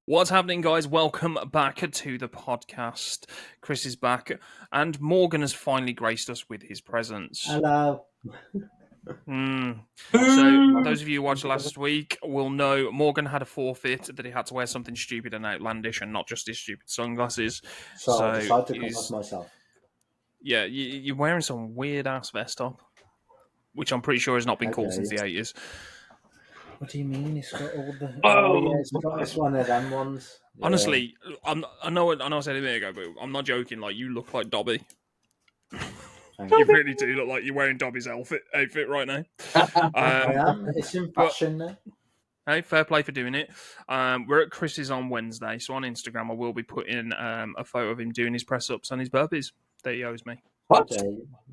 What's happening, guys? Welcome back to the podcast. Chris is back, and Morgan has finally graced us with his presence. Hello. So, those of you who watched last week will know Morgan had a forfeit that he had to wear something stupid and outlandish and not just his stupid sunglasses. So I decided to come as myself. Yeah, you're wearing some weird-ass vest top, which I'm pretty sure has not been called since the 80s. What do you mean? It's got all the... it's one of them ones. Yeah. Honestly, I know I said it a minute ago, but I'm not joking. Like, you look like Dobby. You really do look like you're wearing Dobby's outfit right now. I am. It's in fashion now. Hey, fair play for doing it. We're at Chris's on Wednesday, so on Instagram I will be putting a photo of him doing his press-ups and his burpees that he owes me. What?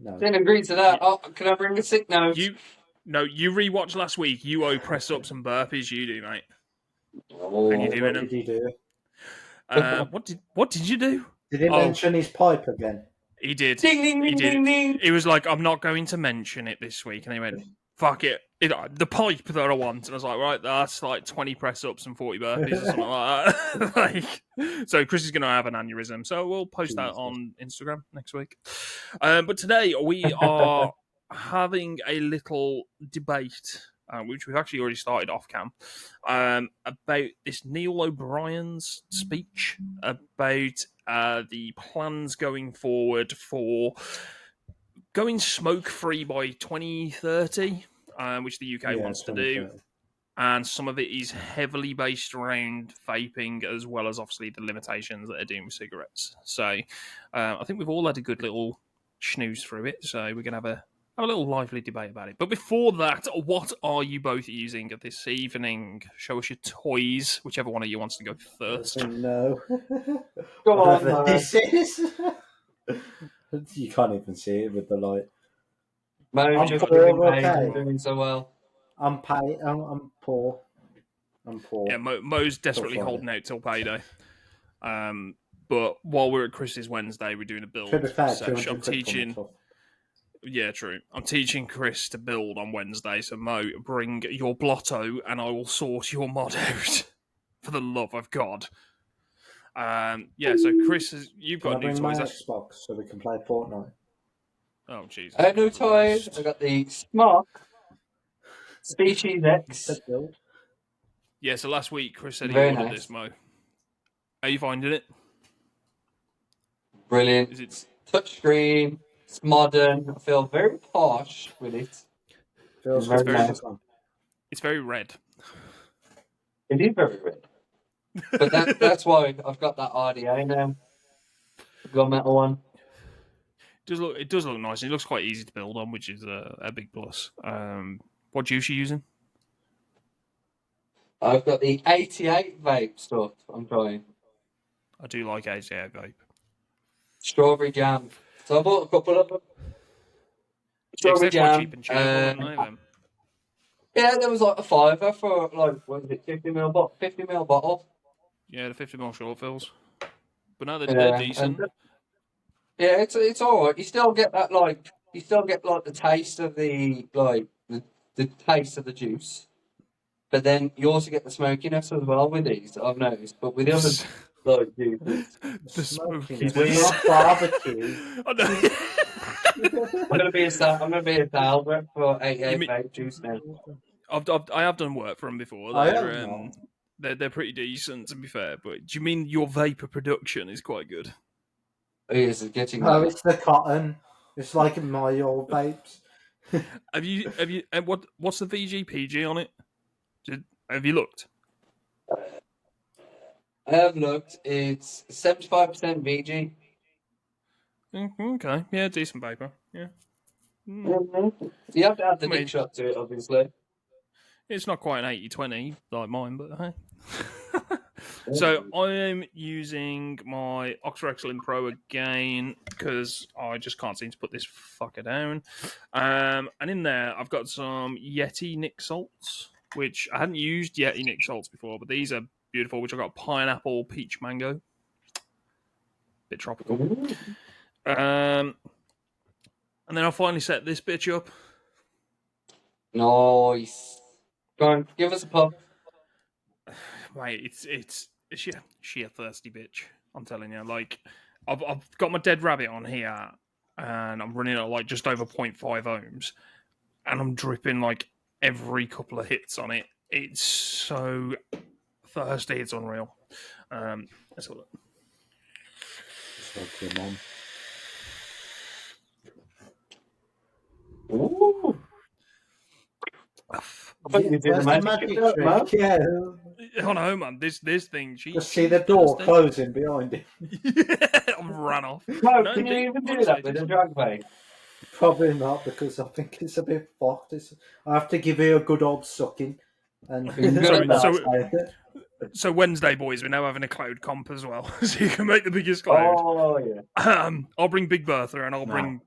No. Didn't agree to that. Oh, can I bring a sick note? You rewatched last week. You owe press-ups and burpees. You do, mate. Oh, And you're doing What did he do? What did you do? Did he mention his pipe again? He did. Ding, ding, ding, ding, ding. He was like, I'm not going to mention it this week. And he went, fuck it. The pipe that I want. And I was like, right, that's like 20 press-ups and 40 burpees or something like that. So Chris is going to have an aneurysm. So we'll post that on Instagram next week. But today we are having a little debate, which we've actually already started off cam, about this Neil O'Brien's speech about the plans going forward for going smoke-free by 2030, which the UK wants to do. And some of it is heavily based around vaping, as well as obviously the limitations that they're doing with cigarettes. So I think we've all had a good little snooze through it. So we're going to have a little lively debate about it. But before that, what are you both using this evening? Show us your toys, whichever one of you wants to go first. No. Go on, this is. You can't even see it with the light. I'm just doing so well. I'm poor. I'm poor. Yeah, Mo's desperately holding out till payday. But while we're at Chris's Wednesday, we're doing a build session. I'm teaching. Yeah, true. I'm teaching Chris to build on Wednesday, so Mo, bring your blotto and I will sort your mod out. For the love of God. So Chris, you've got new toys. My Xbox so we can play Fortnite. Oh, Jesus. I have new toys. I got the Smart Species X. Yeah, so last week Chris said he Very ordered nice. this, Mo. How are you finding it? Brilliant. Is it touchscreen? It's modern. I feel very posh with it. Feels very very nice. It's very red. It is very red. But that's why I've got that RDA now. The gunmetal one. It does look nice. It looks quite easy to build on, which is a big plus. What juice are you using? I've got the 88 vape stuff I'm trying. I do like 88 vape. Strawberry jam. So I bought a couple of them. Strawberry jam. Cheap and cheap, aren't they, then? Yeah, there was like a $5 for like, what is it, 50ml bottle. Yeah, the 50ml short fills. But no, they're decent. Yeah, it's all right. You still get that the taste of the taste of the juice, but then you also get the smokiness as well with these. I've noticed, but with the others, like juices, the smokiness. Not barbecue. I'm gonna be a sales rep for 88 vape juice now. I have done work for them before. They're pretty decent, to be fair. But do you mean your vapor production is quite good? It's getting. No, it's the cotton. It's like my old vapes. Have you? What's the VGPG on it? Have you looked? I have looked. It's 75% VG. Okay, yeah, decent vapor. Yeah. Mm-hmm. You have to add the big shot to it, obviously. It's not quite an 80-20 like mine, but hey. So I am using my Oxford Excellent Pro again because I just can't seem to put this fucker down. And in there, I've got some Yeti Nick Salts, which I hadn't used Yeti Nick Salts before, but these are beautiful. Which I've got pineapple, peach, mango, bit tropical. And then I'll finally set this bitch up. Nice. Go on, give us a puff. Mate, She a thirsty bitch. I'm telling you. Like, I've got my dead rabbit on here, and I'm running at like just over 0.5 ohms, and I'm dripping like every couple of hits on it. It's so thirsty. It's unreal. Let's have a look. Just like your mum. Ooh. I thought you did Where's the the magic magic trick, man. trick? Yeah. Oh no, man! This thing. Just see the door closing behind him. I ran off. No, No, can you indeed, even do honestly, that with a drag vape? Probably not, because I think it's a bit fucked. I have to give you a good old sucking. And So Wednesday, boys, we're now having a cloud comp as well, so you can make the biggest cloud. Oh yeah. I'll bring Big Bertha and I'll bring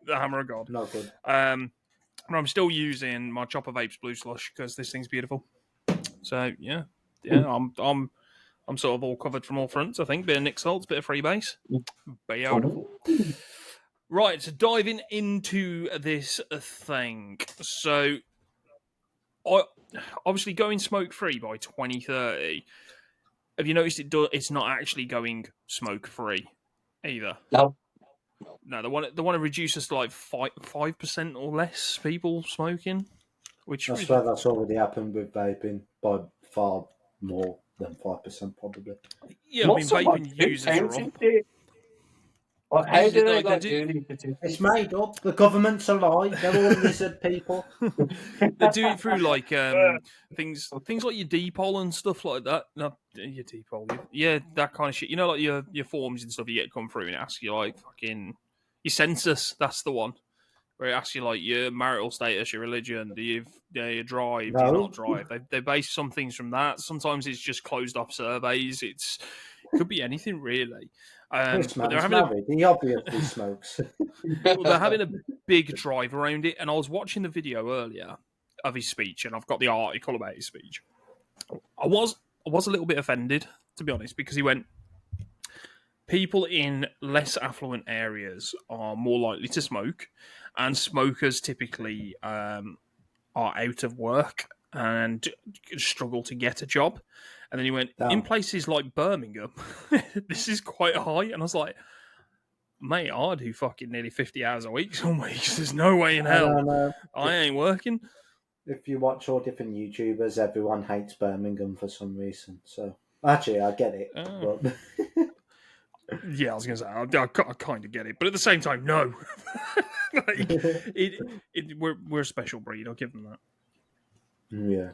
the Hammer of God. Not good. But I'm still using my Chopper Vapes Blue Slush because this thing's beautiful. So yeah, I'm sort of all covered from all fronts. I think bit of Nick Salts, bit of Freebase, beautiful. Right, so diving into this thing. So, obviously going smoke free by 2030. Have you noticed it's not actually going smoke free either? No. No, they want to reduce us to like 5% or less people smoking. Which I swear that's already happened with vaping by far more than 5%, probably. Yeah, I mean vaping users are up. What, how do they like, do these statistics? It's made up. The government's a lie. They're all lizard people. They do it through like things like your depol and stuff like that. No, your depol, yeah, that kind of shit. You know, like your forms and stuff you get come through and it asks you like fucking your census. That's the one where it asks you like your marital status, your religion, do you drive, do you not drive? They base some things from that. Sometimes it's just closed off surveys. It could be anything really. This But man's married. He obviously smokes. well, they're having a big drive around it, and I was watching the video earlier of his speech, and I've got the article about his speech. I was a little bit offended, to be honest, because he went, people in less affluent areas are more likely to smoke, and smokers typically are out of work and struggle to get a job. And then he went, in places like Birmingham, this is quite high. And I was like, mate, I do fucking nearly 50 hours a week some weeks. There's no way in hell I ain't working. If you watch all different YouTubers, everyone hates Birmingham for some reason. So, actually, I get it. But... yeah, I was going to say, I kind of get it. But at the same time, no. Like, we're a special breed. I'll give them that. Yeah.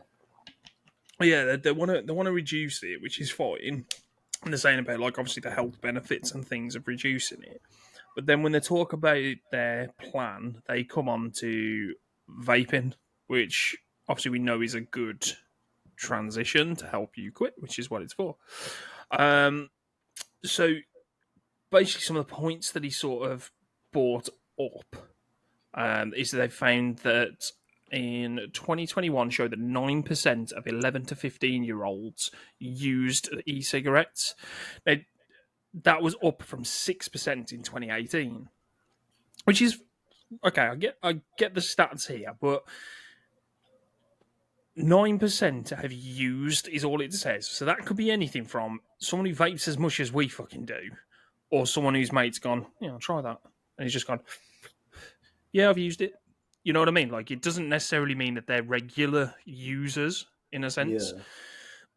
Yeah, they want to reduce it, which is fine. And they're saying about like obviously the health benefits and things of reducing it. But then when they talk about their plan, they come on to vaping, which obviously we know is a good transition to help you quit, which is what it's for. So basically some of the points that he sort of brought up is that they found that in 2021 showed that 9% of 11 to 15-year-olds used e-cigarettes. Now, that was up from 6% in 2018, which is okay. I get the stats here, but 9% have used is all it says. So that could be anything from someone who vapes as much as we fucking do, or someone whose mate's gone, yeah, I'll try that, and he's just gone, yeah, I've used it. You know what I mean? Like, it doesn't necessarily mean that they're regular users in a sense.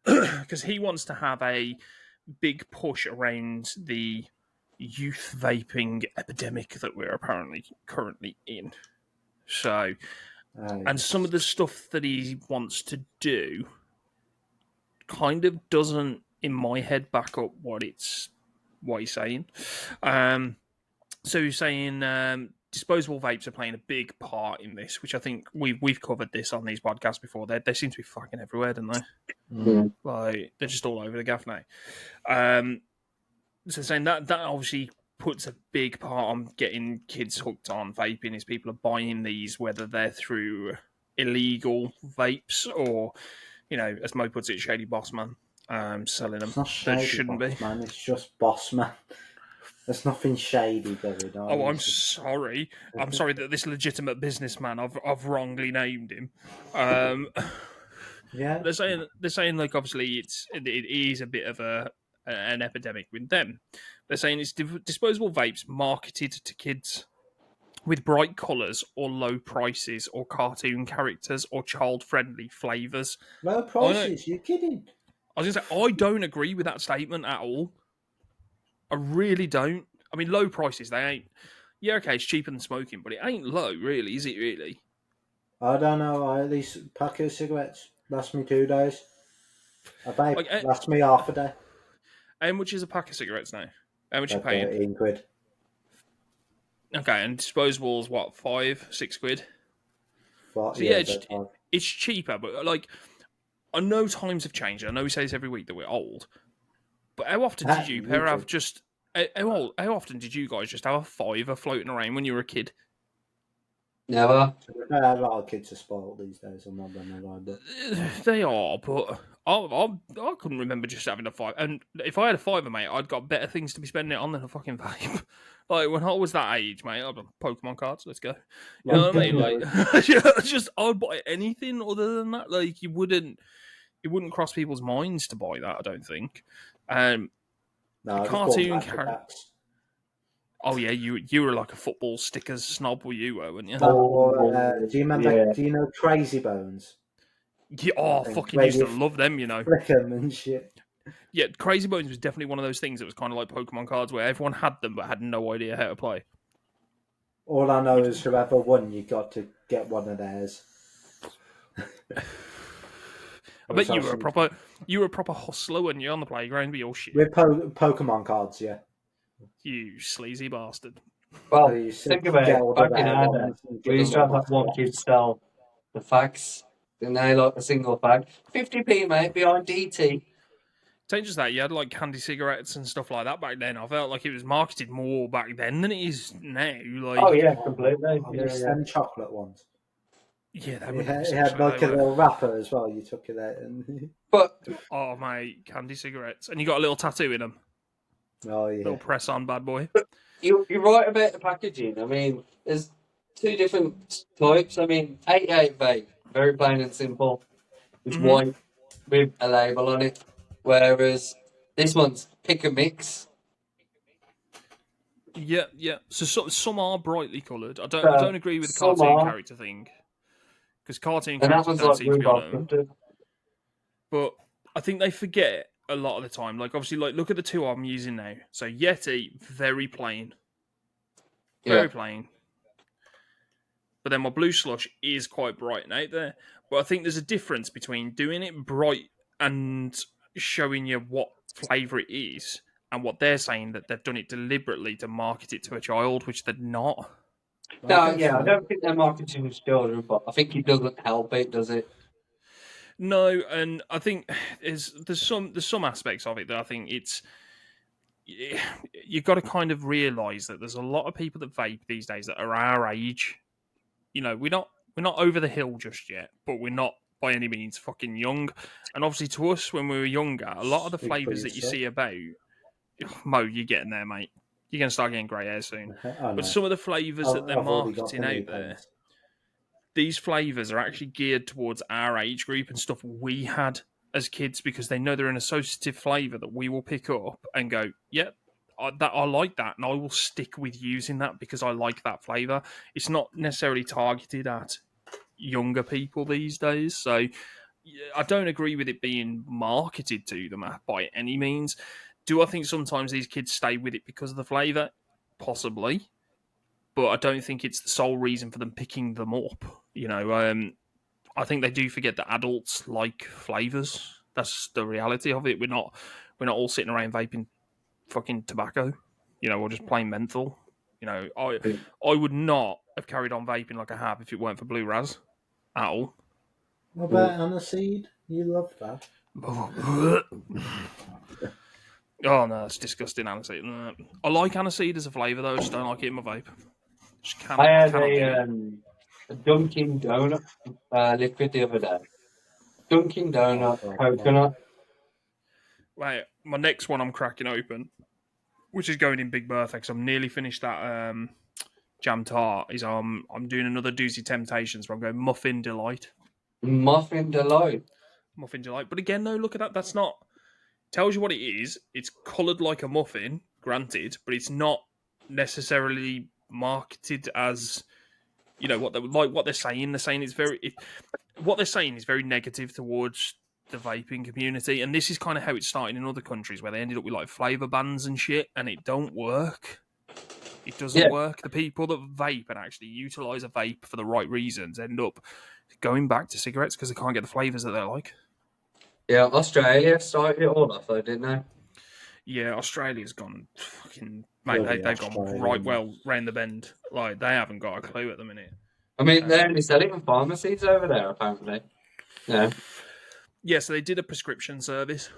Because he wants to have a big push around the youth vaping epidemic that we're apparently currently in. So, and some of the stuff that he wants to do kind of doesn't, in my head, back up what he's saying. So he's saying disposable vapes are playing a big part in this, which I think we've covered this on these podcasts before. They seem to be fucking everywhere, don't they? Mm. Like, they're just all over the gaff now. So saying that obviously puts a big part on getting kids hooked on vaping is people are buying these, whether they're through illegal vapes or, you know, as Mo puts it, shady boss man selling them. It's not shady, shouldn't boss, man. It's just boss man. There's nothing shady going on. Oh, I'm sorry. I'm sorry that this legitimate businessman, I've wrongly named him. Yeah. They're saying like obviously it is a bit of an epidemic with them. They're saying it's disposable vapes marketed to kids with bright colours or low prices or cartoon characters or child-friendly flavours. Low I don't. prices, you kidding? I was gonna say I don't agree with that statement at all. I really don't. I mean, low prices they ain't. Yeah, okay, it's cheaper than smoking, but it ain't low, really, is it? Really? I don't know. These packet of cigarettes last me 2 days. A vape Like, lasts me half a day. how much is a pack of cigarettes now? How much you Like paying? 13 quid. Okay, and disposables what, 5, 6 quid? So yeah, it's cheaper, but like I know times have changed. I know we say this every week that we're old, but how often did you pair have just how often did you guys just have a fiver floating around when you were a kid? Never. A lot of kids are spoiled these days. I'm not gonna lie, but They are, but I couldn't remember just having a five. And if I had a fiver, mate, I'd got better things to be spending it on than a fucking vape. Like when I was that age, mate, I'd have Pokemon cards. Let's go. You know what I mean? Like, just I'd buy anything other than that. Like it wouldn't cross people's minds to buy that. I don't think. no, Cartoon characters. Oh yeah, you were like a football stickers snob, weren't you? Do you remember? Yeah. Do you know Crazy Bones? Yeah, fucking used to love them, you know. Flick them and shit. Yeah, Crazy Bones was definitely one of those things that was kind of like Pokemon cards where everyone had them but had no idea how to play. All I know is whoever won, you got to get one of theirs. I bet you were a proper hustler when you're on the playground with your shit. With Pokemon cards, yeah. You sleazy bastard. Well, think about it. Back in our day, we used to have that one kid sell the fags. Didn't they, like a single fag? 50p, mate, behind DT. It's not just that, you had like candy cigarettes and stuff like that back then. I felt like it was marketed more back then than it is now. Like, oh, yeah, completely. And chocolate ones. Yeah, that would it had like a little wrapper as well. You took it out and. But oh, mate, candy cigarettes, and you got a little tattoo in them. Oh yeah, little press on, bad boy. You're right about the packaging. I mean, there's two different types. I mean, 88 vape, very plain and simple. It's white with a label on it, whereas this one's pick and mix. Yeah. So some are brightly coloured. I don't agree with the cartoon character thing. Because cartoon characters don't seem to be on them. But I think they forget a lot of the time. Like, obviously, like look at the two I'm using now. So Yeti, very plain. Very plain. But then my Blue Slush is quite bright and out there. But I think there's a difference between doing it bright and showing you what flavour it is, and what they're saying that they've done it deliberately to market it to a child, which they're not. No, I don't think they're marketing to children, but I think it doesn't help it, does it? No, and I think there's some aspects of it that I think you've got to kind of realise that there's a lot of people that vape these days that are our age. You know, we're not over the hill just yet, but we're not by any means fucking young. And obviously, to us when we were younger, a lot of the flavours that you see about, Mo, you're getting there, mate. You're going to start getting grey hair soon. But some of the flavours that they're marketing out there, these flavours are actually geared towards our age group and stuff we had as kids, because they know they're an associative flavour that we will pick up and go, yeah, I like that, and I will stick with using that because I like that flavour. It's not necessarily targeted at younger people these days. So I don't agree with it being marketed to them by any means. Do I think sometimes these kids stay with it because of the flavour? Possibly. But I don't think it's the sole reason for them picking them up. You know, I think they do forget that adults like flavours. That's the reality of it. We're not all sitting around vaping fucking tobacco, you know, or just plain menthol. You know, I would not have carried on vaping like I have if it weren't for Blue Raz at all. What about aniseed? You love that. Oh no, it's disgusting, aniseed. I like aniseed as a flavour though. I just don't like it in my vape. I had a Dunkin' Donut liquid the other day. Dunkin' Donut coconut. Right, my next one I'm cracking open, which is going in Big Bertha because I'm nearly finished that jam tart. Is I'm doing another Doozy Temptations where I'm going Muffin Delight. Muffin Delight. muffins you like. But again, no, look at that. That's not tells you what it is. It's coloured like a muffin, granted, but it's not necessarily marketed as what they're saying. They're saying what they're saying is very negative towards the vaping community, and this is kind of how it's starting in other countries where they ended up with like flavour bans and shit, and it don't work. It doesn't work. The people that vape and actually utilise a vape for the right reasons end up going back to cigarettes because they can't get the flavours that they like. Yeah, Australia started it all off, though, didn't they? Yeah, Australia's gone fucking... Mate, they've gone right well round the bend. Like, they haven't got a clue at the minute. I mean, they only sell it in pharmacies over there, apparently. Yeah. Yeah, so they did a prescription service.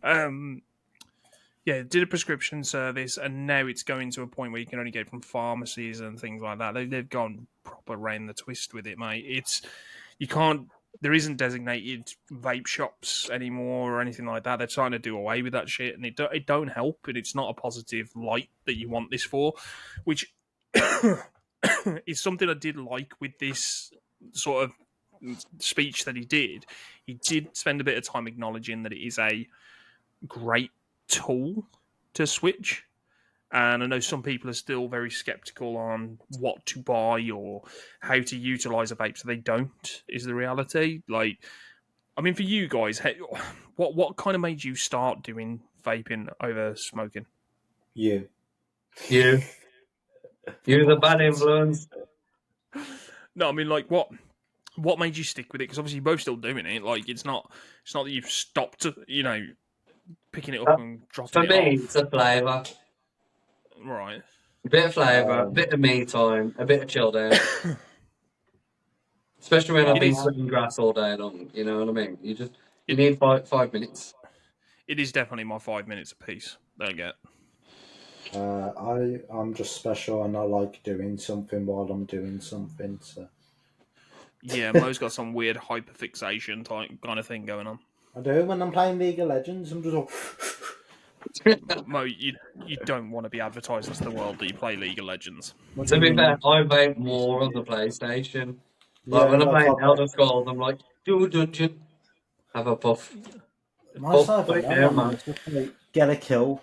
Yeah, did a prescription service, and now it's going to a point where you can only get it from pharmacies and things like that. They've gone proper round the twist with it, mate. There isn't designated vape shops anymore or anything like that. They're trying to do away with that shit, and it don't help, and it's not a positive light that you want this for, which is something I did like with this sort of speech that he did. He did spend a bit of time acknowledging that it is a great tool to switch, and I know some people are still very skeptical on what to buy or how to utilize a vape, so they don't, is the reality. Like, I mean, for you guys, what kind of made you start doing vaping over smoking? You the bad influence. No, I mean, like, what made you stick with it? Because obviously you're both still doing it. Like, it's not that you've stopped, picking it up and dropping it off. For me, it's a flavour. Right. A bit of flavour, a bit of me time, a bit of chill down. Especially when I've been cutting grass all day long, you know what I mean? You need 5 minutes. It is definitely my 5 minutes apiece that I get. I'm just special, and I like doing something while I'm doing something. So yeah, Mo's got some weird hyperfixation type kind of thing going on. I do when I'm playing League of Legends. I'm just all... Mo, you don't want to be advertising to the world that you play League of Legends. To be fair, I vape more on the PlayStation. Like when I'm playing Elder Scrolls, I'm like, do a dungeon, have a puff. Get a kill.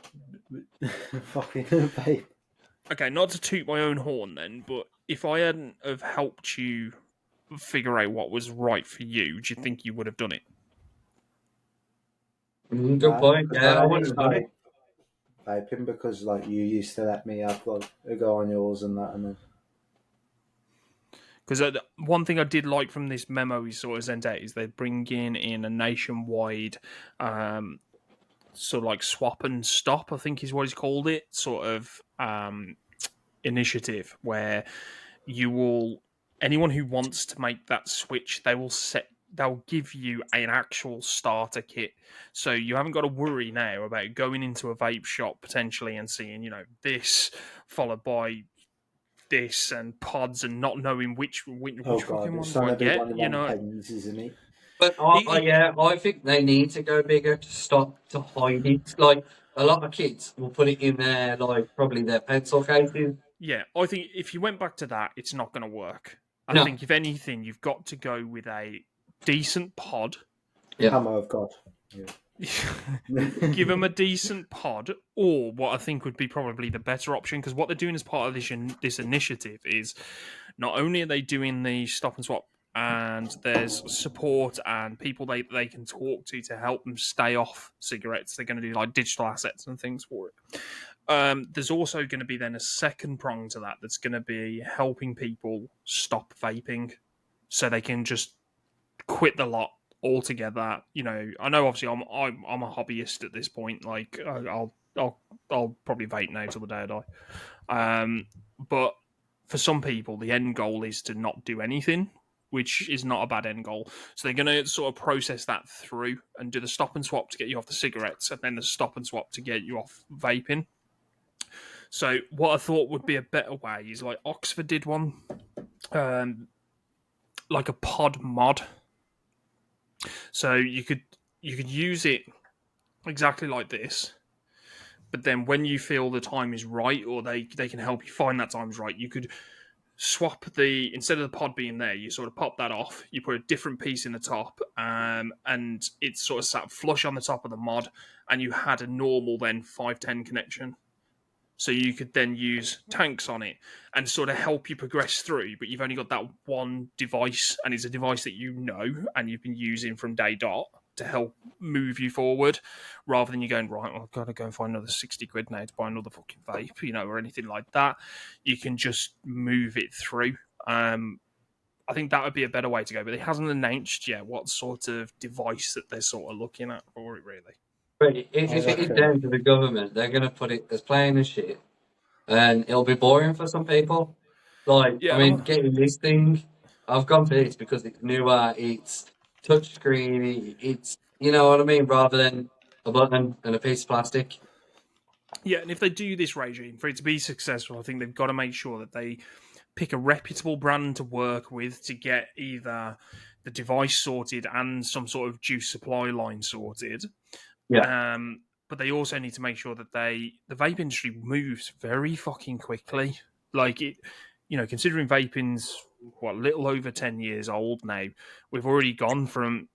Fucking vape. Okay, not to toot my own horn then, but if I hadn't have helped you figure out what was right for you, do you think you would have done it? Good point. Yeah, I wouldn't have done it. Vaping because like you used to let me have like a go on yours and that, and then. Because one thing I did like from this memo he sort of sent out is they're bringing in a nationwide sort of like swap and stop, I think is what he's called it, sort of initiative where anyone who wants to make that switch, they'll give you an actual starter kit. So you haven't got to worry now about going into a vape shop potentially and seeing, this followed by this and pods and not knowing which fucking one do I get, Pens, isn't it? But I think they need to go bigger to stop to hide it. Like a lot of kids will put it in their probably their pencil cases. Yeah, I think if you went back to that, it's not going to work. I think if anything, you've got to go with a decent pod. Yeah, Hammer of God. Yeah. Give them a decent pod, or what I think would be probably the better option, because what they're doing as part of this initiative is not only are they doing the stop and swap, and there's support and people they can talk to help them stay off cigarettes. They're going to do like digital assets and things for it. There's also going to be then a second prong to that that's going to be helping people stop vaping, so they can just quit the lot altogether. I know obviously I'm a hobbyist at this point. Like I'll probably vape now till the day I die. But for some people, the end goal is to not do anything, which is not a bad end goal. So they're going to sort of process that through and do the stop and swap to get you off the cigarettes, and then the stop and swap to get you off vaping. So what I thought would be a better way is like Oxford did one, like a pod mod. So you could use it exactly like this, but then when you feel the time is right, or they can help you find that time is right, you could instead of the pod being there, you sort of pop that off. You put a different piece in the top, and it's sort of sat flush on the top of the mod, and you had a normal then 510 connection. So you could then use tanks on it and sort of help you progress through, but you've only got that one device, and it's a device that you know and you've been using from day dot to help move you forward, rather than you going, right, well, I've got to go and find another 60 quid now to buy another fucking vape, or anything like that. You can just move it through. I think that would be a better way to go, but it hasn't announced yet what sort of device that they're sort of looking at for it, really. But if it is down to the government, they're going to put it as plain as shit, and it'll be boring for some people. Like, Yeah, I mean, getting this thing, I've gone for this because it's newer, it's touchscreen, it's, you know what I mean, rather than a button and a piece of plastic. Yeah, and if they do this regime, for it to be successful, I think they've got to make sure that they pick a reputable brand to work with to get either the device sorted and some sort of juice supply line sorted. Yeah. But they also need to make sure that the vape industry moves very fucking quickly. Like it, considering vaping's a little over 10 years old now, we've already gone from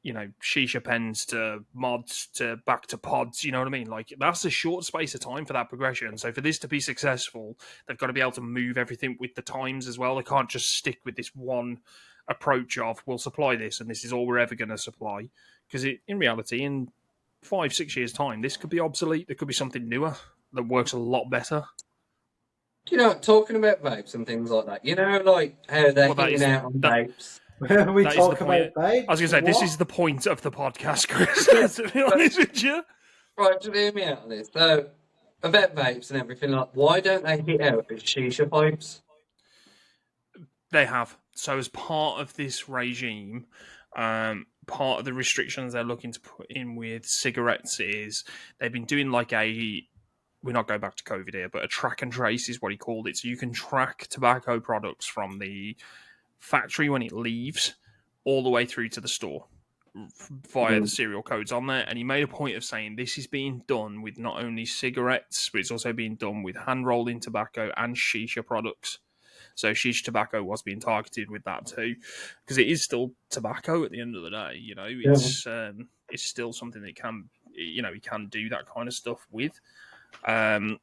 shisha pens to mods to back to pods. You know what I mean? Like that's a short space of time for that progression. So for this to be successful, they've got to be able to move everything with the times as well. They can't just stick with this one approach of we'll supply this and this is all we're ever going to supply. Because in reality, in 5-6 years' time, this could be obsolete. There could be something newer that works a lot better. Talking about vapes and things like that, like how they're hitting out on vapes. We talk about vapes. I was going to say, this is the point of the podcast, Chris, to be honest with you. Right, just hear me out on this. So, about vapes and everything, like, why don't they hit out with shisha pipes? They have. So, as part of this regime, part of the restrictions they're looking to put in with cigarettes is they've been doing we're not going back to COVID here, but a track and trace is what he called it. So you can track tobacco products from the factory when it leaves all the way through to the store via the serial codes on there. And he made a point of saying this is being done with not only cigarettes, but it's also being done with hand-rolling tobacco and shisha products. So shisha tobacco was being targeted with that too, because it is still tobacco at the end of the day. It's still something that can, you can do that kind of stuff with. But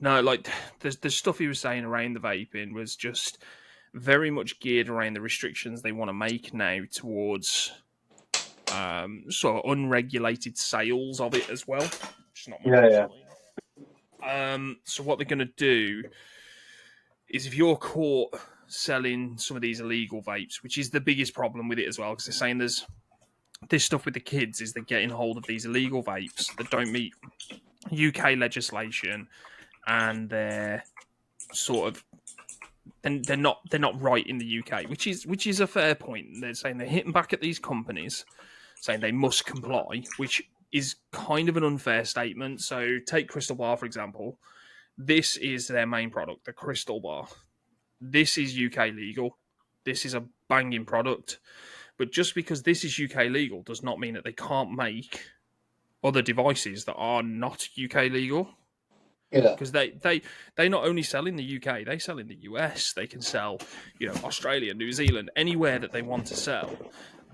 no, like the stuff he was saying around the vaping was just very much geared around the restrictions they want to make now towards sort of unregulated sales of it as well. Which is not much. So what they're going to do is if you're caught selling some of these illegal vapes, which is the biggest problem with it as well, because they're saying there's this stuff with the kids is they're getting hold of these illegal vapes that don't meet UK legislation, and they're sort of they're not right in the UK, which is a fair point. They're saying they're hitting back at these companies, saying they must comply, which is kind of an unfair statement. So take Crystal Bar for example. This is their main product, the Crystal Bar. This is UK legal. This is a banging product. But just because this is UK legal does not mean that they can't make other devices that are not UK legal. Yeah. Because they not only sell in the UK, they sell in the US. They can sell, Australia, New Zealand, anywhere that they want to sell.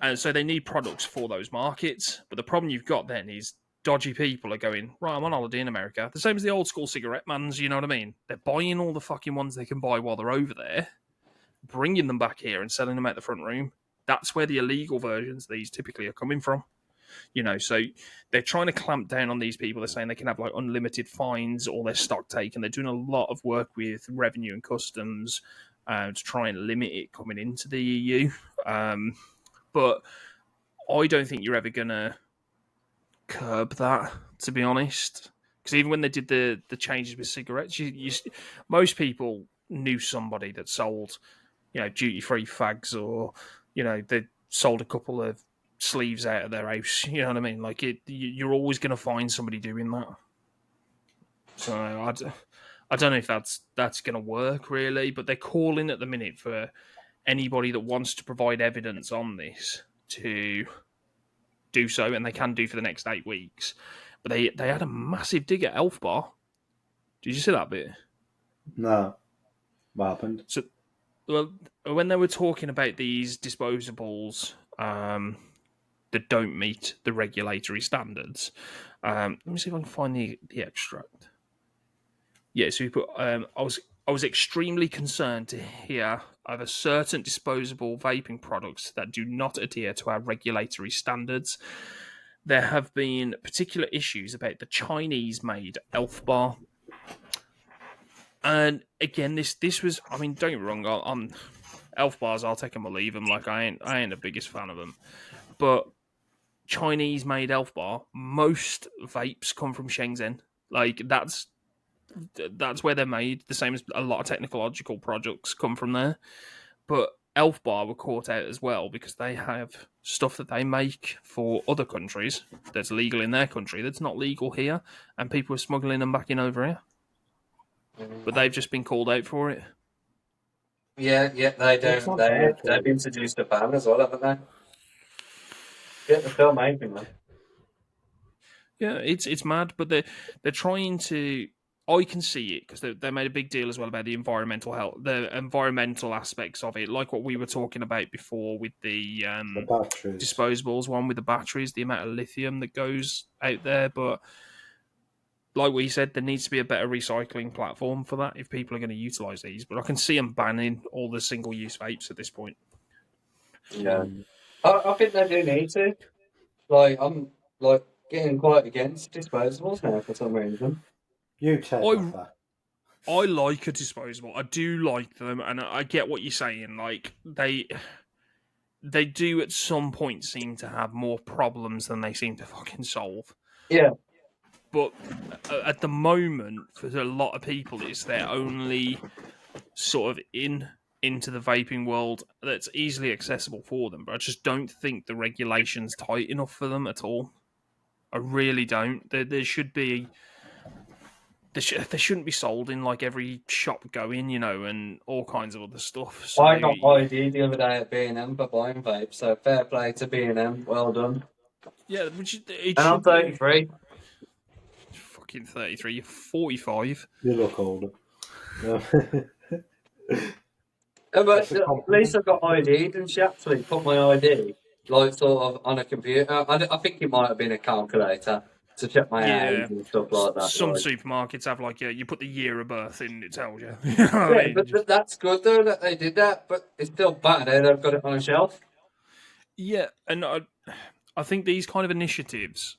And so they need products for those markets. But the problem you've got then is dodgy people are going, right, I'm on holiday in America. The same as the old school cigarette mans, you know what I mean? They're buying all the fucking ones they can buy while they're over there, bringing them back here and selling them at the front room. That's where the illegal versions of these typically are coming from. So they're trying to clamp down on these people. They're saying they can have like unlimited fines or their stock taken. They're doing a lot of work with revenue and customs to try and limit it coming into the EU. But I don't think you're ever going to curb that, to be honest. Because even when they did the changes with cigarettes, most people knew somebody that sold, duty-free fags, or, they sold a couple of sleeves out of their house. You know what I mean? Like you're always going to find somebody doing that. So I don't know if that's going to work really, but they're calling at the minute for anybody that wants to provide evidence on this to do so, and they can do for the next 8 weeks. But they had a massive dig at Elf Bar. Did you see that bit? No. What happened? So, well, when they were talking about these disposables that don't meet the regulatory standards, let me see if I can find the extract. Yeah, so we put. I was extremely concerned to hear of a certain disposable vaping products that do not adhere to our regulatory standards. There have been particular issues about the Chinese-made Elf Bar, and again, this was. I mean, don't get me wrong. I'm Elf Bars. I'll take them or leave them. Like I ain't the biggest fan of them, but Chinese-made Elf Bar. Most vapes come from Shenzhen. Like that's where they're made. The same as a lot of technological products come from there. But Elf Bar were caught out as well because they have stuff that they make for other countries that's legal in their country that's not legal here, and people are smuggling them back in over here. But they've just been called out for it. Yeah, they do. It's not their fault. They've introduced a ban as well, haven't they? Yeah, they're still making them. Yeah, it's mad, but they're trying to. I can see it because they made a big deal as well about the environmental health, the environmental aspects of it, like what we were talking about before with the batteries. disposables one with the batteries, the amount of lithium that goes out there. But like we said, there needs to be a better recycling platform for that if people are going to utilize these. But I can see them banning all the single-use vapes at this point. Yeah, I think they do need to. Like, I'm like getting quite against disposables now for some reason. You take that. I like a disposable. I do like them, and I get what you're saying. Like they do at some point seem to have more problems than they seem to fucking solve. Yeah. But at the moment, for a lot of people, it's their only sort of into the vaping world that's easily accessible for them. But I just don't think the regulation's tight enough for them at all. I really don't. There should be. They shouldn't be sold in like every shop going, you know, and all kinds of other stuff. So, I got ID the other day at B&M for buying vapes, so fair play to B&M. Well done. Yeah, And I'm 33. Fucking 33. You're 45. You look older. But at least I got ID'd, and she actually put my ID like sort of on a computer. I think it might have been a calculator to check my age and stuff like that. Some like. supermarkets have like you put the year of birth in, it tells you. Yeah, but that's good though that they did that. But it's still bad. They've got it on a shelf. Yeah, and I think these kind of initiatives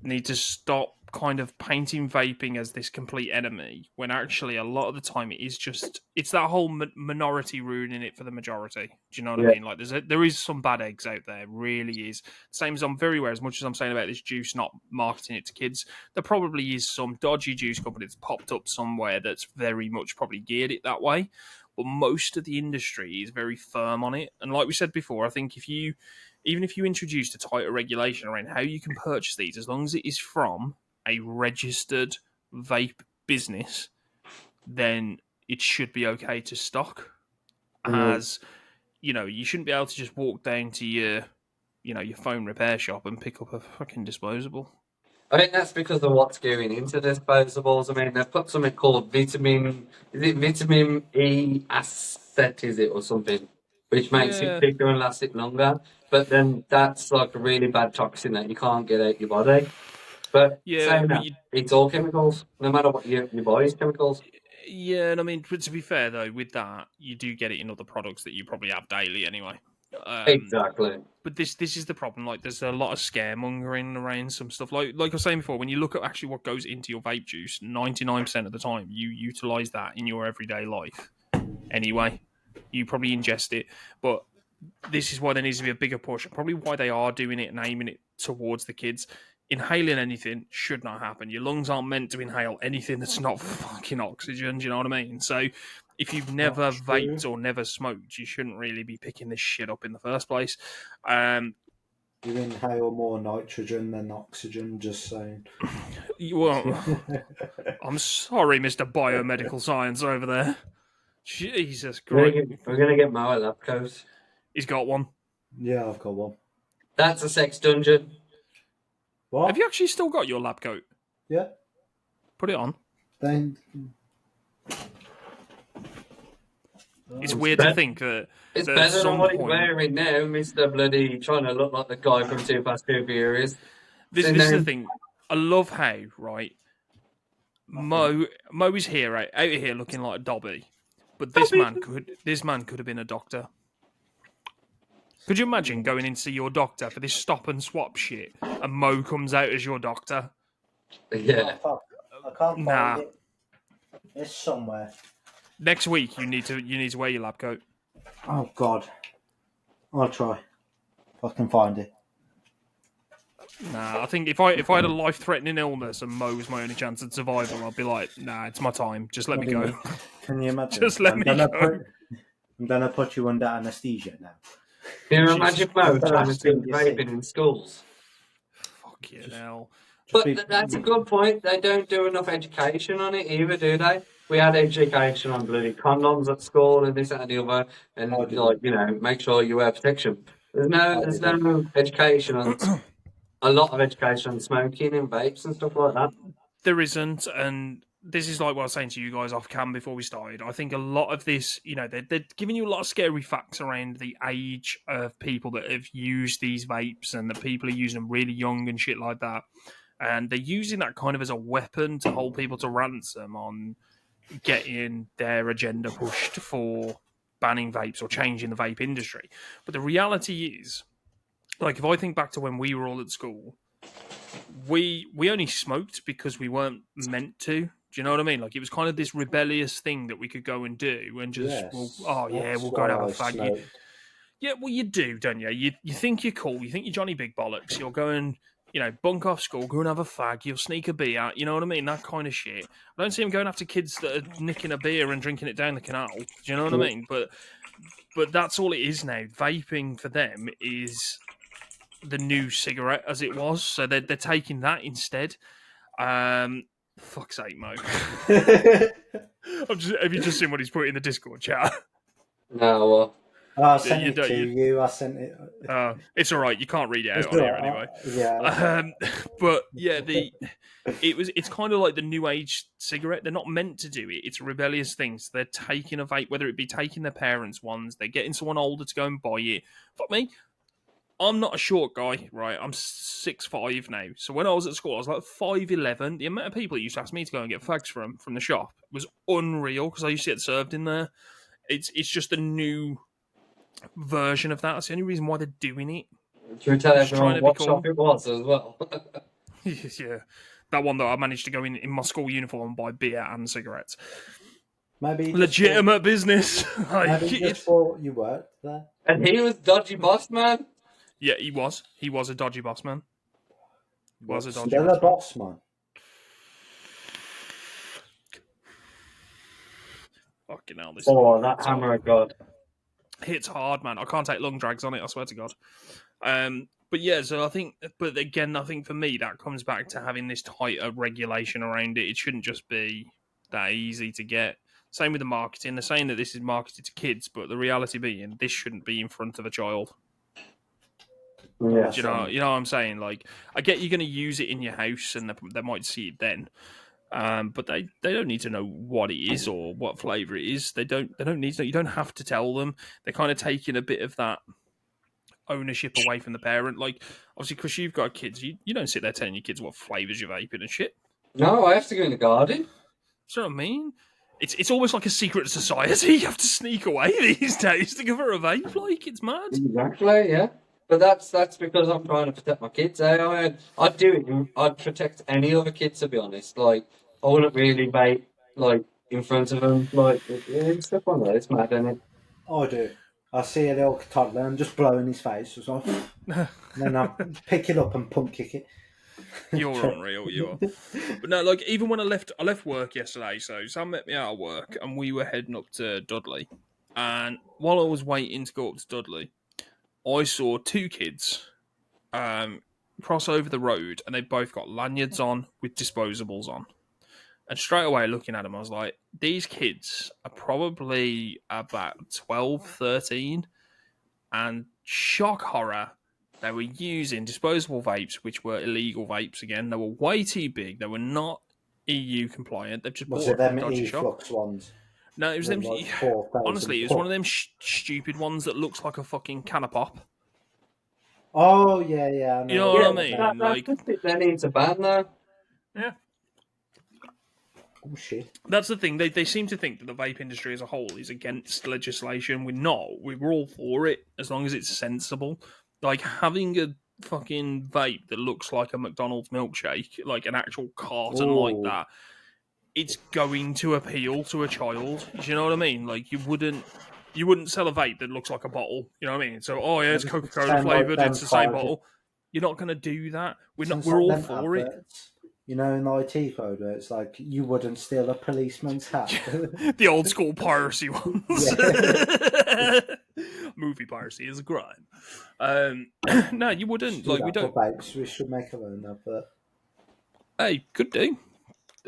need to stop kind of painting vaping as this complete enemy when actually a lot of the time it's that whole minority ruining it for the majority. Do you know what I mean? Like there is some bad eggs out there, really is. Same as I'm very aware, as much as I'm saying about this juice not marketing it to kids, there probably is some dodgy juice company that's popped up somewhere that's very much probably geared it that way. But most of the industry is very firm on it. And like we said before, I think even if you introduced a tighter regulation around how you can purchase these, as long as it is from a registered vape business, then it should be okay to stock. As you know, you shouldn't be able to just walk down to your phone repair shop and pick up a fucking disposable. I think that's because of what's going into disposables. I mean, they've put something called vitamin E acet, is it, or something, which makes it thicker and lasts it longer. But then that's like a really bad toxin that you can't get out your body. But saying that, it's all chemicals. No matter what you buy, is chemicals. Yeah, and I mean, to be fair though, with that, you do get it in other products that you probably have daily anyway. Exactly. But this is the problem. Like, there's a lot of scaremongering around some stuff. Like I was saying before, when you look at actually what goes into your vape juice, 99% of the time you utilize that in your everyday life. Anyway, you probably ingest it, but this is why there needs to be a bigger push. Probably why they are doing it and aiming it towards the kids. Inhaling anything should not happen. Your lungs aren't meant to inhale anything that's not fucking oxygen. Do you know what I mean? So if you've never vaped or never smoked, you shouldn't really be picking this shit up in the first place. You inhale more nitrogen than oxygen, just saying. Well, I'm sorry, Mr. Biomedical Science over there. Jesus Christ. We're going to get Mo a lab coat. He's got one. Yeah, I've got one. That's a sex dungeon. What? Have you actually still got your lab coat? Yeah. Put it on. Then It's Oh, weird to think that, It's that at better than some what he's point, wearing now, Mr. Bloody trying to look like the guy from Too Fast Too Furious. this Sitting is the there, thing. I love how, right, Mo is here out of here looking like a Dobby, but this man could have been a doctor. Could you imagine going in to see your doctor for this stop and swap shit, and Mo comes out as your doctor? yeah. fuck. I can't Nah. find it. It's somewhere. Next week you need to wear your lab coat. Oh God. I'll try. If I can find it. Nah, I think if I had a life threatening illness and Mo was my only chance of survival, I'd be like, nah, it's my time. Just let What me do you go. mean? Can you imagine? Just let me go. I'm gonna put you under anaesthesia now. Can you Jesus imagine That's Mo the trying to last thing teach you see. vaping in schools? Fuck you hell. Just But that's a good point. They don't do enough education on it either, do they? We had education on bloody condoms at school and this that, and the other, and I do. make sure you wear protection. I There's didn't. no education on a lot of education on smoking and vapes and stuff like that. There isn't, and this is like what I was saying to you guys off cam before we started. I think a lot of this, they're giving you a lot of scary facts around the age of people that have used these vapes and that people are using them really young and shit like that. And they're using that kind of as a weapon to hold people to ransom on getting their agenda pushed for banning vapes or changing the vape industry. But the reality is, like, if I think back to when we were all at school, we only smoked because we weren't meant to. Do you know what I mean? Like, it was kind of this rebellious thing that we could go and do and just, Yes. we'll go and have a fag. Yeah, well, you do, don't you? You think you're cool. You think you're Johnny Big Bollocks. You'll go and, bunk off school, go and have a fag. You'll sneak a beer out. You know what I mean? That kind of shit. I don't see him going after kids that are nicking a beer and drinking it down the canal. Do you know what I mean? But that's all it is now. Vaping for them is the new cigarette as it was. So they're taking that instead. Fuck's sake, Mo. Have you just seen what he's put in the Discord chat? No, I sent You it don't- to you. I sent it. It's all right. You can't read it out It's on here all right. anyway. Yeah. But yeah, it's kind of like the new age cigarette. They're not meant to do it. It's a rebellious thing. So they're taking a vape, whether it be taking their parents' ones, they're getting someone older to go and buy it. Fuck me. I'm not a short guy, right? I'm 6'5" now. So when I was at school, I was like 5'11". The amount of people that used to ask me to go and get fags from the shop was unreal because I used to get served in there. It's just a new version of that. That's the only reason why they're doing it. should we tell Just trying everyone to be what cool. shop it was as well? Yeah, that one that I managed to go in my school uniform and buy beer and cigarettes. Maybe Legitimate business. Maybe you just thought you worked there. And he was dodgy boss man. Yeah, he was. He was a dodgy boss man. Still a boss man. Fucking hell, this That hammer of God. hits hard, man. I can't take long drags on it, I swear to God. But yeah, so I think for me, that comes back to having this tighter regulation around it. It shouldn't just be that easy to get. Same with the marketing. They're saying that this is marketed to kids, but the reality being, this shouldn't be in front of a child. Yeah. You know what I'm saying? Like, I get you're going to use it in your house, and they might see it then. But they don't need to know what it is or what flavour it is. They don't need to know. You don't have to tell them. They're kind of taking a bit of that ownership away from the parent. Like, obviously, because you've got kids, you don't sit there telling your kids what flavours you're vaping and shit. No, I have to go in the garden. Do you know what I mean? It's almost like a secret society. You have to sneak away these days to give her a vape. Like, it's mad. Exactly, yeah. But that's because I'm trying to protect my kids. I'd do it. I'd protect any other kids, to be honest. Like, I wouldn't really vape, like, in front of them. Like, it's stuff like that. It's mad, isn't it? I do. I see a little toddler and just blow in his face. So and then I pick it up and pump kick it. You're unreal, you are. But no, like, even when I left work yesterday, so Sam met me out of work and we were heading up to Dudley. And while I was waiting to go up to Dudley, I saw two kids cross over the road and they both got lanyards on with disposables on. And straight away, looking at them, I was like, these kids are probably about 12, 13. And shock horror, they were using disposable vapes, which were illegal vapes again. They were way too big. They were not EU compliant. They've just Was bought it them a dodgy shop. e-flux ones? No, it was them. Like 4,000 Honestly, it was one of them stupid ones that looks like a fucking can of pop. Oh yeah, I know. You know Yeah, what I mean? that's Like, just it. They need to ban that. yeah. Oh shit. That's the thing. They seem to think that the vape industry as a whole is against legislation. We're not. We're all for it as long as it's sensible. Like having a fucking vape that looks like a McDonald's milkshake, like an actual carton like Ooh. that, it's going to appeal to a child. Do you know what I mean? Like you wouldn't sell a vape that looks like a bottle. You know what I mean? So oh yeah, it's Coca-Cola flavored. It's the same bottle. You're not going to do that. We're all for it. You know, in IT code where it's like you wouldn't steal a policeman's hat. The old school piracy ones. Yeah. Movie piracy is a crime. No, you wouldn't. Do Like that we don't. for vapes. We should make our own advert. Hey, could do.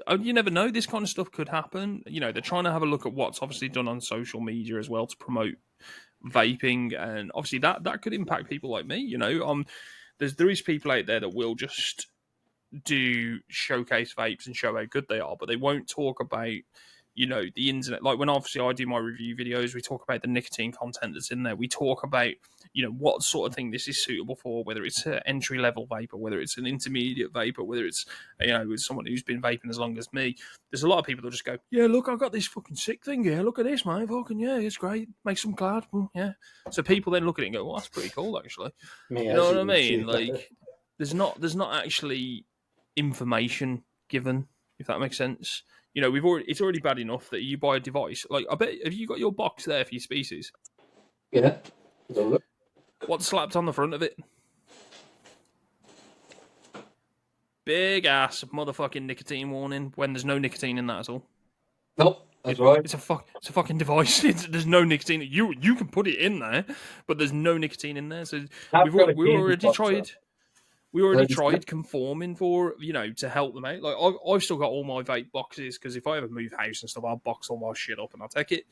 You never know. This kind of stuff could happen. You know, they're trying to have a look at what's obviously done on social media as well to promote vaping, and obviously that could impact people like me. You know, there is people out there that will just do showcase vapes and show how good they are, but they won't talk about, you know, the internet. Like when obviously I do my review videos, we talk about the nicotine content that's in there. We talk about, you know, what sort of thing this is suitable for, whether it's an entry level vape or whether it's an intermediate vape or whether it's, you know, with someone who's been vaping as long as me. There's a lot of people that just go, yeah, look, I've got this fucking sick thing here. Look at this, mate. Fucking yeah, it's great. Makes them glad. Yeah. So people then look at it and go, well, that's pretty cool, actually. You know what I mean? Like, there's not actually information given, if that makes sense. You know, it's already bad enough that you buy a device. Like, I bet, have you got your box there for your species? Yeah. What's slapped on the front of it? Big ass motherfucking nicotine warning when there's no nicotine in that at all. Nope, that's right. It's a fucking device. There's no nicotine. You can put it in there, but there's no nicotine in there. So we already tried conforming for, you know, to help them out. Like I've still got all my vape boxes because if I ever move house and stuff, I'll box all my shit up and I'll take it.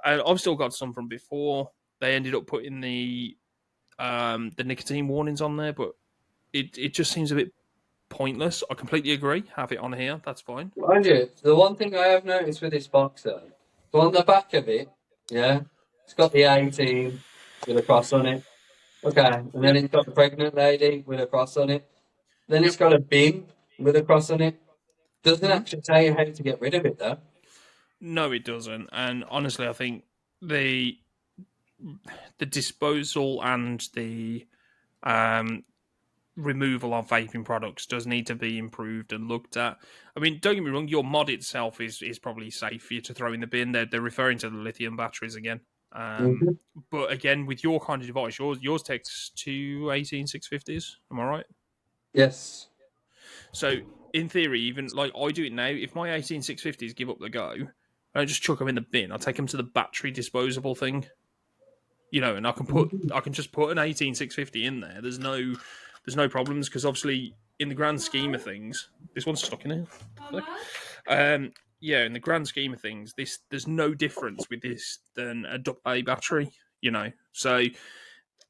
And I've still got some from before. They ended up putting the nicotine warnings on there, but it just seems a bit pointless. I completely agree. Have it on here. That's fine. Mind you, the one thing I have noticed with this box though, so on the back of it, yeah, it's got the 18 with a cross on it. Okay, and then it's got the pregnant lady with a cross on it. Then it's got a bin with a cross on it. Doesn't actually tell you how to get rid of it, though. No, it doesn't. And honestly, I think the disposal and the removal of vaping products does need to be improved and looked at. I mean, don't get me wrong, your mod itself is probably safe for you to throw in the bin. They're referring to the lithium batteries again. But again, with your kind of device, yours takes two 18650s. Am I right? Yes. So in theory, even like I do it now, if my 18650s give up the go, I don't just chuck them in the bin. I take them to the battery disposable thing, you know, and I can just put an 18650 in there. There's no problems because obviously in the grand scheme of things, this one's stuck in here. Yeah, in the grand scheme of things, there's no difference with this than a battery, you know. So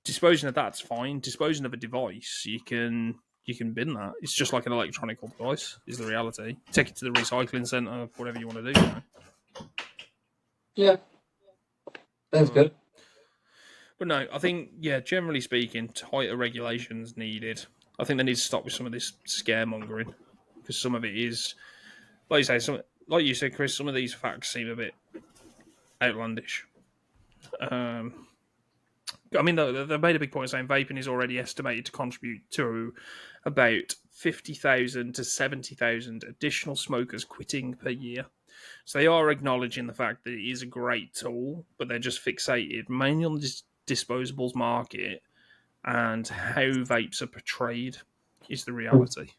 disposing of that's fine. Disposing of a device, you can bin that. It's just like an electronic device, is the reality. Take it to the recycling centre, whatever you want to do. You know? Yeah, that's good. But no, I think, yeah, generally speaking, tighter regulations needed. I think they need to stop with some of this scaremongering because some of it is, like you said, Chris, some of these facts seem a bit outlandish. I mean, they made a big point saying vaping is already estimated to contribute to about 50,000 to 70,000 additional smokers quitting per year. So they are acknowledging the fact that it is a great tool, but they're just fixated mainly on the disposables market and how vapes are portrayed is the reality.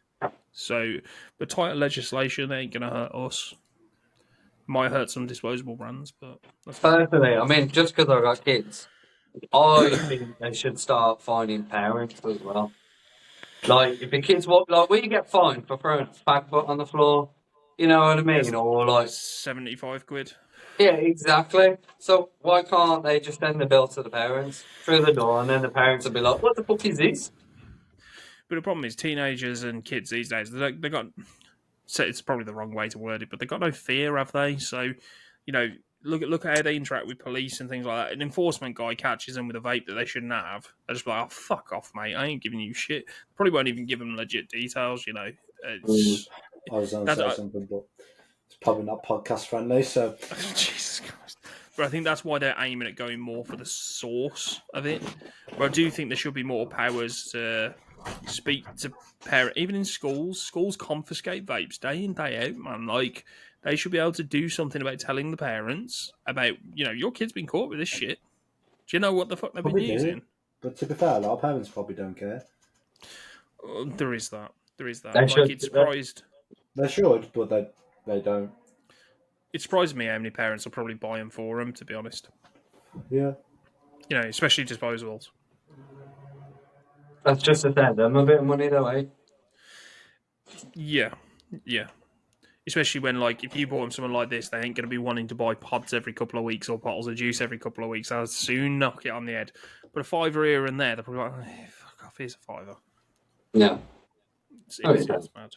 So the tighter legislation ain't going to hurt us. Might hurt some disposable brands, but Personally, I mean, just because I've got kids, I think they should start fining parents as well. Like, if the kids walk, like, we get fined for throwing a fag butt on the floor, you know what I mean? Or like 75 quid. Yeah, exactly. So why can't they just send the bill to the parents through the door, and then the parents will be like, "What the fuck is this?" But the problem is, teenagers and kids these days, they got So it's probably the wrong way to word it, but they've got no fear, have they? So, look at how they interact with police and things like that. An enforcement guy catches them with a vape that they shouldn't have. They're just like, oh, fuck off, mate. I ain't giving you shit. Probably won't even give them legit details, It's, I was going to that's, say something, but it's probably not podcast friendly. So Jesus Christ. But I think that's why they're aiming at going more for the source of it. But I do think there should be more powers to speak to parents, even in schools. Schools confiscate vapes day in, day out, man. Like, they should be able to do something about telling the parents about, your kid's been caught with this shit. Do you know what the fuck they've been probably using? do. But to be fair, a lot of parents probably don't care. There is that. There is that. They Like, should- it's surprised. They should, but they don't. It surprised me how many parents will probably buy them for them, to be honest. Yeah. Especially disposables. That's just to send them a bit of money, though, eh? Yeah. Especially when, like, if you bought them something like this, they ain't going to be wanting to buy pods every couple of weeks or bottles of juice every couple of weeks. I'll soon knock it on the head. But a $5 here and there, they're probably like, fuck off, here's a $5. Yeah. It's Yeah. mad.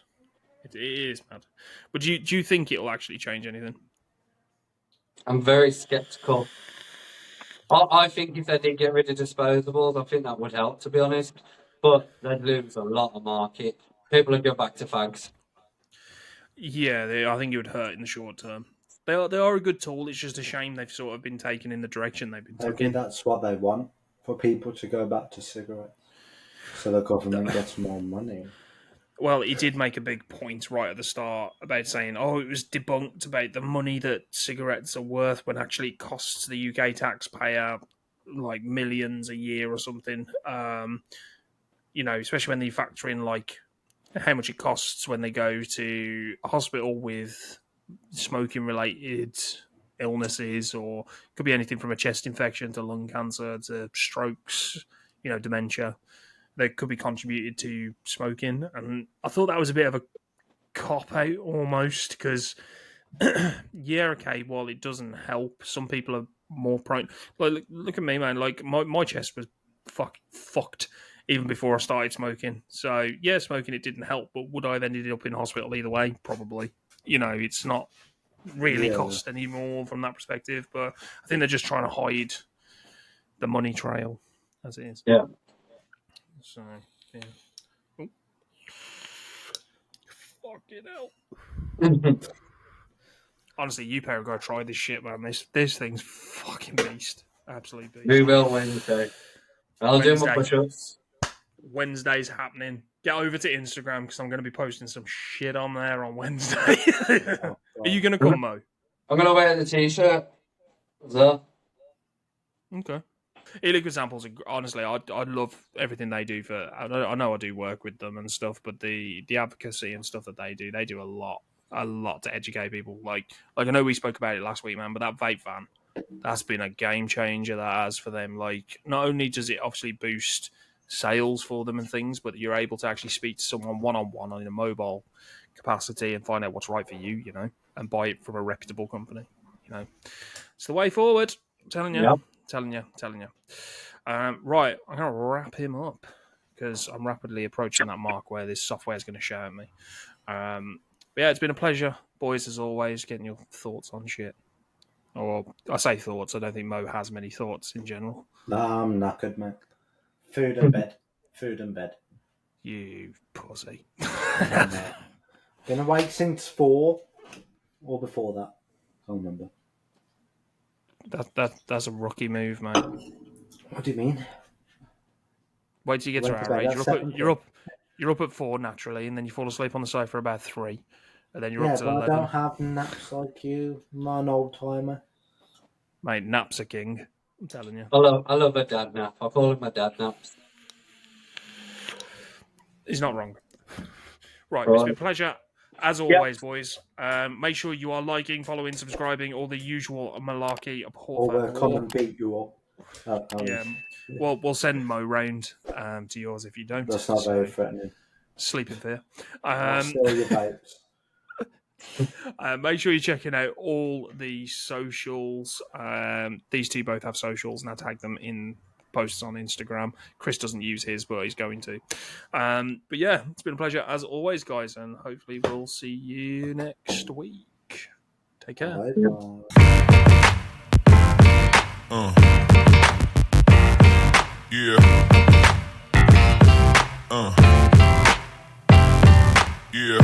It is mad. But do you think it'll actually change anything? I'm very sceptical. I think if they did get rid of disposables, I think that would help, to be honest. But they'd lose a lot of market. People would go back to fags. Yeah, I think it would hurt in the short term. They are a good tool. It's just a shame they've sort of been taken in the direction they've been Maybe taken. that's what they want, for people to go back to cigarettes, so the government gets more money. Well, he did make a big point right at the start about saying, it was debunked about the money that cigarettes are worth when actually it costs the UK taxpayer like millions a year or something. Especially when you factor in like how much it costs when they go to a hospital with smoking related illnesses, or could be anything from a chest infection to lung cancer to strokes, dementia. They could be contributed to smoking. And I thought that was a bit of a cop out almost, because while it doesn't help, some people are more prone. Like, look at me, man. Like, my chest was fucked even before I started smoking. So yeah, smoking, it didn't help, but would I have ended up in hospital either way? Probably. It's not really cost anymore from that perspective, but I think they're just trying to hide the money trail as it is. Yeah. So, yeah. Oh. Fucking hell. Honestly, you pair gotta try this shit, man. This thing's fucking beast. Absolute beast. We will Wednesday. I'll do my push-ups. Wednesday's happening. Get over to Instagram because I'm going to be posting some shit on there on Wednesday. Are you going to come, Mo? I'm going to wear the t-shirt. So. Okay. E-Liquid Samples, honestly, I love everything they do. I know I do work with them and stuff, but the advocacy and stuff that they do a lot to educate people. Like I know we spoke about it last week, man, but that vape van, that's been a game changer, that has, for them. Like, not only does it obviously boost sales for them and things, but you're able to actually speak to someone one-on-one in a mobile capacity and find out what's right for you, and buy it from a reputable company. It's the way forward. I'm telling you. Yep. Telling you. Right, I'm going to wrap him up because I'm rapidly approaching that mark where this software is going to shout at me. But yeah, it's been a pleasure, boys, as always, getting your thoughts on shit. Or I say thoughts, I don't think Mo has many thoughts in general. No, I'm knackered, mate. Food and bed. Food and bed. You pussy. Been awake since 4 or before that. I can't remember. That's a rookie move, mate. What do you mean? Wait till you get to our age. You're up at 4 naturally, and then you fall asleep on the sofa about 3, and then you're up to 11. I don't have naps like you. I'm not an old timer. Mate, naps are king. I'm telling you. I love a dad nap. I call it my dad naps. He's not wrong. Right, it's been a pleasure. As always, boys, make sure you are liking, following, subscribing, all the usual malarkey. Or we'll come and beat you up. Yeah, we'll send Mo round to yours if you don't. That's not very threatening. Sleep in fear. Steal your vapes. Make sure you're checking out all the socials. These two both have socials, and I tag them in posts on Instagram. Chris doesn't use his, but he's going to. But yeah, it's been a pleasure as always, guys, and hopefully we'll see you next week. Take care. Bye-bye. Yeah. Yeah.